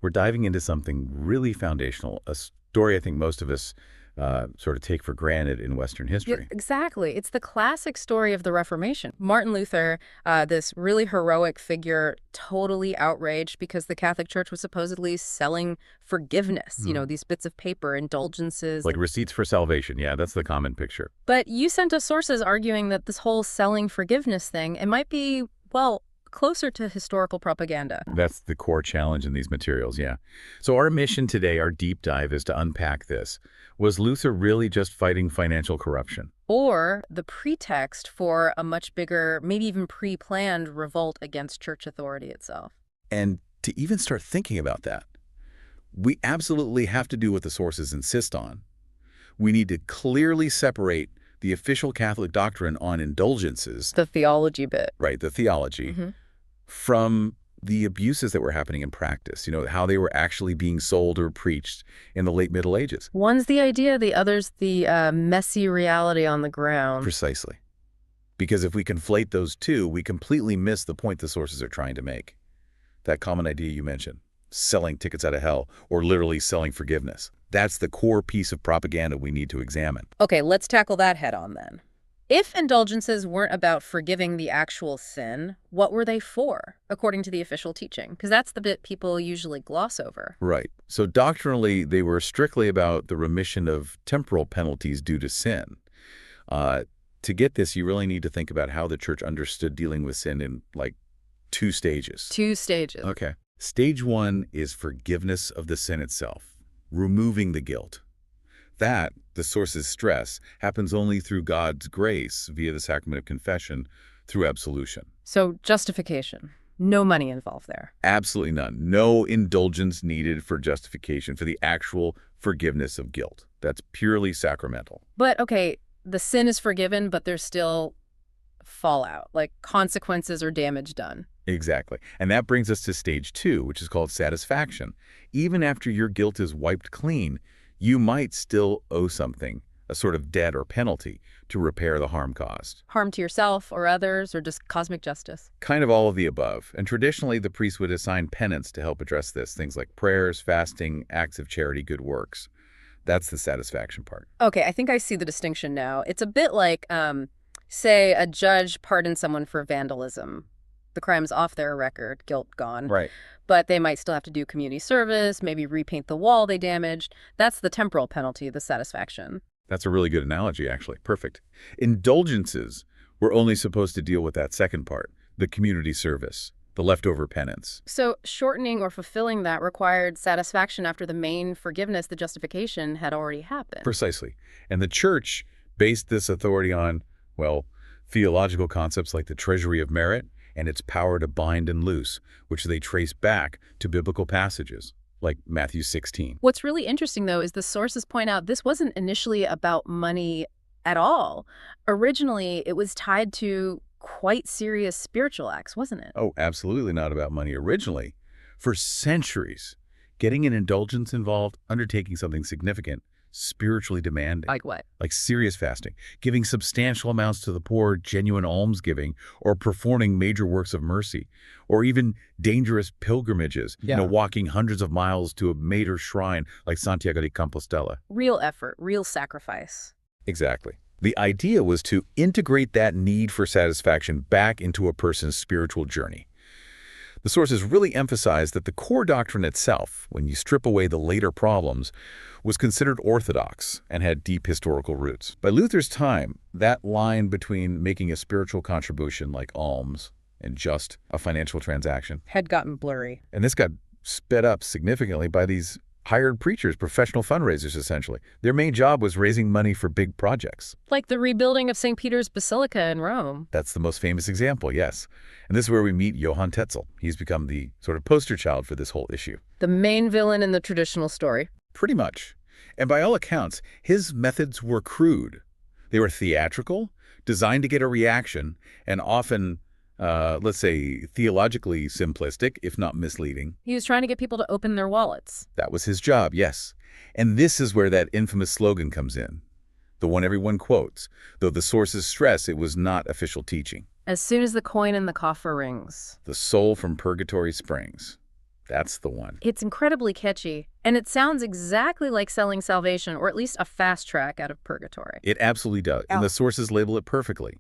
we're diving into something really foundational, a story I think most of us sort of take for granted in Western Yeah, history. exactly. It's the classic story of the Reformation. Martin Luther, this really heroic figure, totally outraged because the Catholic Church was supposedly selling forgiveness, Hmm. these bits of paper, indulgences. Like receipts for salvation. Yeah, that's the common picture. But you sent us sources arguing that this whole selling forgiveness thing, it might be, well, closer to historical propaganda. That's the core challenge in these materials, yeah. So our mission today, our deep dive, is to unpack this. Was Luther really just fighting financial corruption? Or the pretext for a much bigger, maybe even pre-planned revolt against church authority itself. And to even start thinking about that, we absolutely have to do what the sources insist on. We need to clearly separate the official Catholic doctrine on indulgences, The theology bit. right, the theology, from the abuses that were happening in practice, how they were actually being sold or preached in the late Middle Ages. One's the idea, the other's the messy reality on the ground. Precisely. Because if we conflate those two, we completely miss the point the sources are trying to make. That common idea you mentioned, selling tickets out of hell, or literally selling forgiveness. That's the core piece of propaganda we need to examine. Okay, let's tackle that head on then. If indulgences weren't about forgiving the actual sin, what were they for, according to the official teaching? Because that's the bit people usually gloss over. Right. So doctrinally, they were strictly about the remission of temporal penalties due to sin. To get this, you really need to think about how the church understood dealing with sin in, like, 2 stages. 2 stages. Okay. Stage 1 is forgiveness of the sin itself, removing the guilt. That, the sources stress, happens only through God's grace via the sacrament of confession through absolution. So justification. No money involved there. Absolutely none. No indulgence needed for justification, for the actual forgiveness of guilt. That's purely sacramental. But, okay, the sin is forgiven, but there's still fallout, like consequences or damage done. Exactly. And that brings us to stage 2, which is called satisfaction. Even after your guilt is wiped clean, you might still owe something, a sort of debt or penalty, to repair the harm caused. Harm to yourself or others, or just cosmic justice? Kind of all of the above. And traditionally, the priest would assign penance to help address this, things like prayers, fasting, acts of charity, good works. That's the satisfaction part. Okay, I think I see the distinction now. It's a bit like, say, a judge pardons someone for vandalism. The crime's off their record, guilt gone. Right. But they might still have to do community service, maybe repaint the wall they damaged. That's the temporal penalty, the satisfaction. That's a really good analogy, actually. Perfect. Indulgences were only supposed to deal with that second part, the community service, the leftover penance. So shortening or fulfilling that required satisfaction after the main forgiveness, the justification, had already happened. Precisely. And the church based this authority on, well, theological concepts like the treasury of merit and its power to bind and loose, which they trace back to biblical passages like Matthew 16. What's really interesting, though, is the sources point out this wasn't initially about money at all. Originally, it was tied to quite serious spiritual acts, wasn't it? Oh, absolutely not about money originally. For centuries, getting an indulgence involved undertaking something significant, spiritually demanding. Like what? Like serious fasting, giving substantial amounts to the poor, genuine almsgiving, or performing major works of mercy, or even dangerous pilgrimages, walking hundreds of miles to a major shrine like Santiago de Compostela. Real effort, real sacrifice. Exactly. The idea was to integrate that need for satisfaction back into a person's spiritual journey. The sources really emphasize that the core doctrine itself, when you strip away the later problems, was considered orthodox and had deep historical roots. By Luther's time, that line between making a spiritual contribution like alms and just a financial transaction Had gotten blurry. and this got sped up significantly by these hired preachers, professional fundraisers, essentially. Their main job was raising money for big projects. Like the rebuilding of St. Peter's Basilica in Rome. That's the most famous example, yes. And this is where we meet Johann Tetzel. He's become the sort of poster child for this whole issue. The main villain in the traditional story. Pretty much. And by all accounts, his methods were crude. They were theatrical, designed to get a reaction, and often, let's say, theologically simplistic, if not misleading. He was trying to get people to open their wallets. That was his job, yes. And this is where that infamous slogan comes in, the one everyone quotes, though the sources stress it was not official teaching. As soon as the coin in the coffer rings. The soul from purgatory springs. That's the one. It's incredibly catchy, and it sounds exactly like selling salvation, or at least a fast track out of purgatory. It absolutely does, and the sources label it perfectly.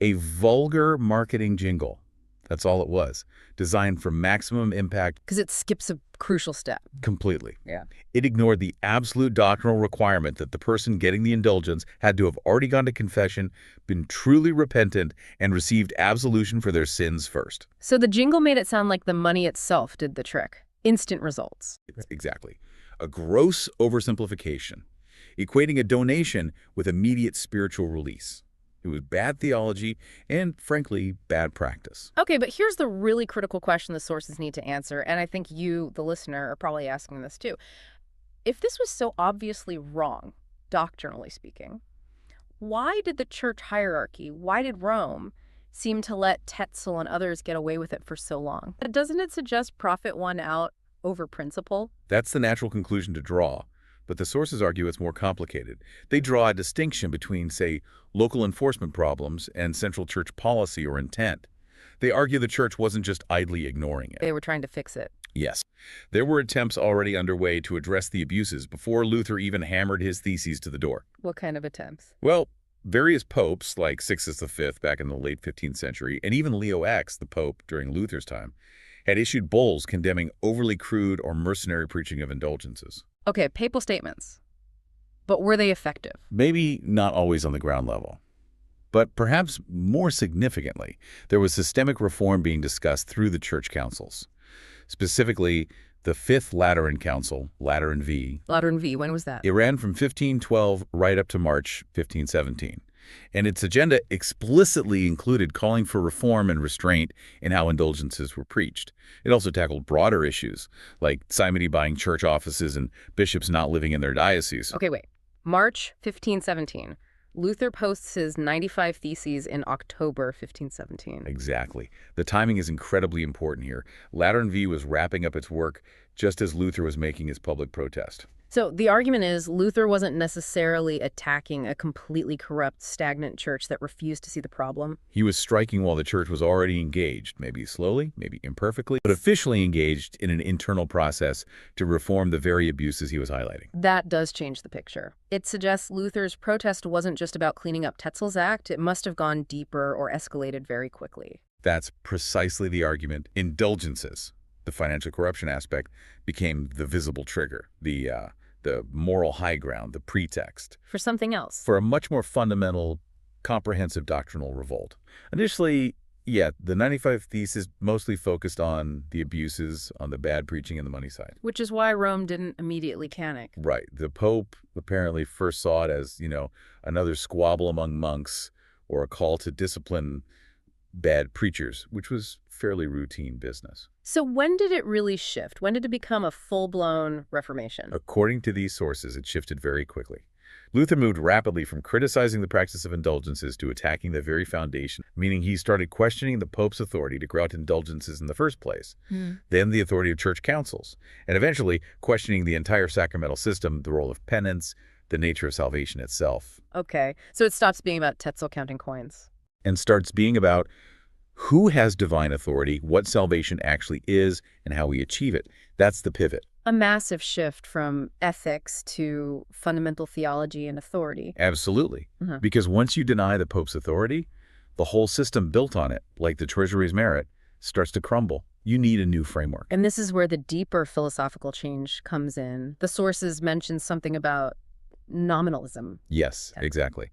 A vulgar marketing jingle. That's all it was, designed for maximum impact. Because it skips a crucial step. Completely. Yeah. It ignored the absolute doctrinal requirement that the person getting the indulgence had to have already gone to confession, been truly repentant, and received absolution for their sins first. So the jingle made it sound like the money itself did the trick. Instant results. Exactly. A gross oversimplification, equating a donation with immediate spiritual release. It was bad theology and, frankly, bad practice. Okay, but here's the really critical question the sources need to answer, and I think you, the listener, are probably asking this too. If this was so obviously wrong, doctrinally speaking, why did the church hierarchy, why did Rome seem to let Tetzel and others get away with it for so long? Doesn't it suggest profit won out over principle? That's the natural conclusion to draw. But the sources argue it's more complicated. They draw a distinction between, say, local enforcement problems and central church policy or intent. They argue the church wasn't just idly ignoring it. They were trying to fix it. Yes. There were attempts already underway to address the abuses before Luther even hammered his theses to the door. What kind of attempts? Well, various popes, like Sixtus V back in the late 15th century, and even Leo X, the pope during Luther's time, had issued bulls condemning overly crude or mercenary preaching of indulgences. Okay, papal statements. But were they effective? Maybe not always on the ground level. But perhaps more significantly, there was systemic reform being discussed through the church councils. Specifically, the Fifth Lateran Council, Lateran V. Lateran V, when was that? It ran from 1512 right up to March 1517. And its agenda explicitly included calling for reform and restraint in how indulgences were preached. It also tackled broader issues, like simony buying church offices and bishops not living in their diocese. Okay, wait. March 1517. Luther posts his 95 Theses in October 1517. Exactly. The timing is incredibly important here. Lateran V was wrapping up its work just as Luther was making his public protest. So the argument is Luther wasn't necessarily attacking a completely corrupt, stagnant church that refused to see the problem. He was striking while the church was already engaged, maybe slowly, maybe imperfectly, but officially engaged in an internal process to reform the very abuses he was highlighting. That does change the picture. It suggests Luther's protest wasn't just about cleaning up Tetzel's act. It must have gone deeper or escalated very quickly. That's precisely the argument. Indulgences, the financial corruption aspect, became the visible trigger, the moral high ground, the pretext. For something else. For a much more fundamental, comprehensive doctrinal revolt. Initially, yeah, the 95 Theses mostly focused on the abuses, on the bad preaching and the money side. Which is why Rome didn't immediately panic. Right. The Pope apparently first saw it as, another squabble among monks or a call to discipline bad preachers, which was fairly routine business. So when did it really shift? When did it become a full-blown Reformation? According to these sources, it shifted very quickly. Luther moved rapidly from criticizing the practice of indulgences to attacking the very foundation, meaning he started questioning the Pope's authority to grant indulgences in the first place, then the authority of church councils, and eventually questioning the entire sacramental system, the role of penance, the nature of salvation itself. Okay, so it stops being about Tetzel counting coins. And starts being about who has divine authority, what salvation actually is, and how we achieve it. That's the pivot. A massive shift from ethics to fundamental theology and authority. Absolutely. Because once you deny the Pope's authority, the whole system built on it, like the treasury's merit, starts to crumble. You need a new framework. And this is where the deeper philosophical change comes in. The sources mention something about nominalism. Yes, exactly.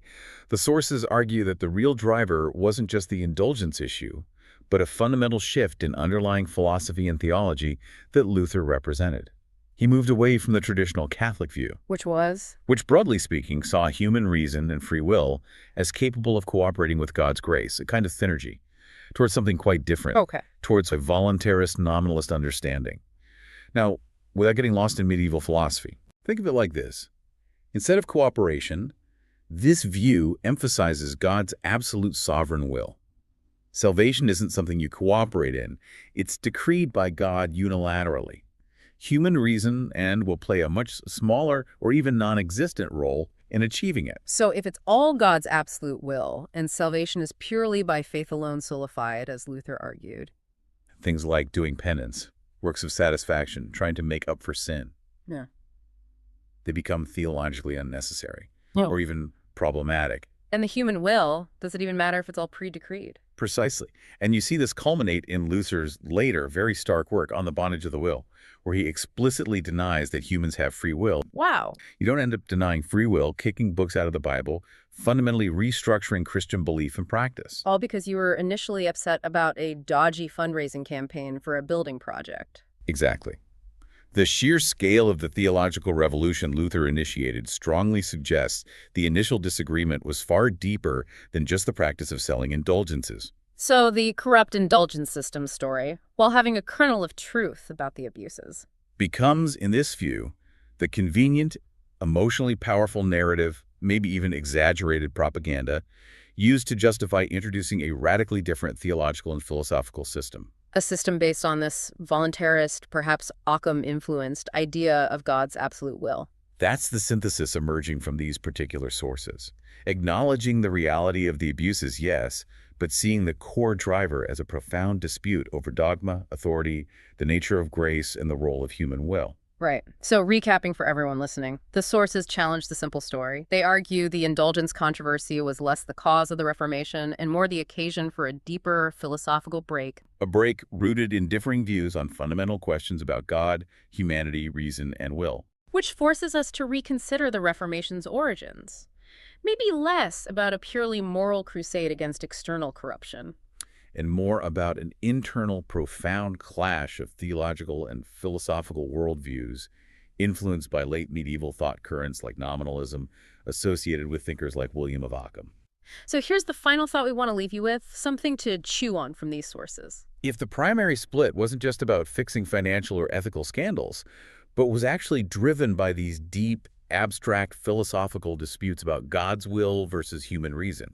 The sources argue that the real driver wasn't just the indulgence issue, but a fundamental shift in underlying philosophy and theology that Luther represented. He moved away from the traditional Catholic view, Which was? which broadly speaking saw human reason and free will as capable of cooperating with God's grace, a kind of synergy, towards something quite different, towards a voluntarist, nominalist understanding. Now, without getting lost in medieval philosophy, think of it like this. Instead of cooperation, this view emphasizes God's absolute sovereign will. Salvation isn't something you cooperate in. It's decreed by God unilaterally. Human reason will play a much smaller or even non-existent role in achieving it. So if it's all God's absolute will, and salvation is purely by faith alone sola fide, as Luther argued. Things like doing penance, works of satisfaction, trying to make up for sin. Yeah. They become theologically unnecessary Yeah. or even problematic. And the human will, does it even matter if it's all pre-decreed? Precisely. And you see this culminate in Luther's later, very stark work on the bondage of the will, where he explicitly denies that humans have free will. Wow. You don't end up denying free will, kicking books out of the Bible, fundamentally restructuring Christian belief and practice. All because you were initially upset about a dodgy fundraising campaign for a building project. Exactly. The sheer scale of the theological revolution Luther initiated strongly suggests the initial disagreement was far deeper than just the practice of selling indulgences. So the corrupt indulgence system story, while having a kernel of truth about the abuses, Becomes, in this view, the convenient, emotionally powerful narrative, maybe even exaggerated propaganda, used to justify introducing a radically different theological and philosophical system. a system based on this voluntarist, perhaps Occam-influenced idea of God's absolute will. That's the synthesis emerging from these particular sources. Acknowledging the reality of the abuses, yes, but seeing the core driver as a profound dispute over dogma, authority, the nature of grace, and the role of human will. Right. So recapping for everyone listening, the sources challenge the simple story. They argue the indulgence controversy was less the cause of the Reformation and more the occasion for a deeper philosophical break. A break rooted in differing views on fundamental questions about God, humanity, reason, and will. Which forces us to reconsider the Reformation's origins. Maybe less about a purely moral crusade against external corruption. And more about an internal, profound clash of theological and philosophical worldviews influenced by late medieval thought currents like nominalism, associated with thinkers like William of Ockham. So here's the final thought we want to leave you with, something to chew on from these sources. If the primary split wasn't just about fixing financial or ethical scandals, but was actually driven by these deep, abstract philosophical disputes about God's will versus human reason,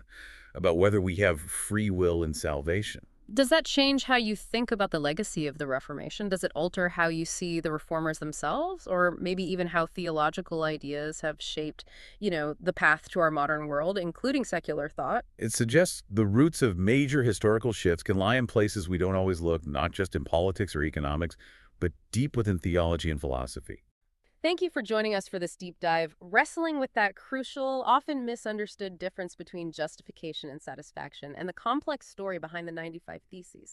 about whether we have free will in salvation. Does that change how you think about the legacy of the Reformation? Does it alter how you see the reformers themselves, or maybe even how theological ideas have shaped, the path to our modern world, including secular thought? It suggests the roots of major historical shifts can lie in places we don't always look, not just in politics or economics, but deep within theology and philosophy. Thank you for joining us for this deep dive, wrestling with that crucial, often misunderstood difference between justification and satisfaction and the complex story behind the 95 Theses.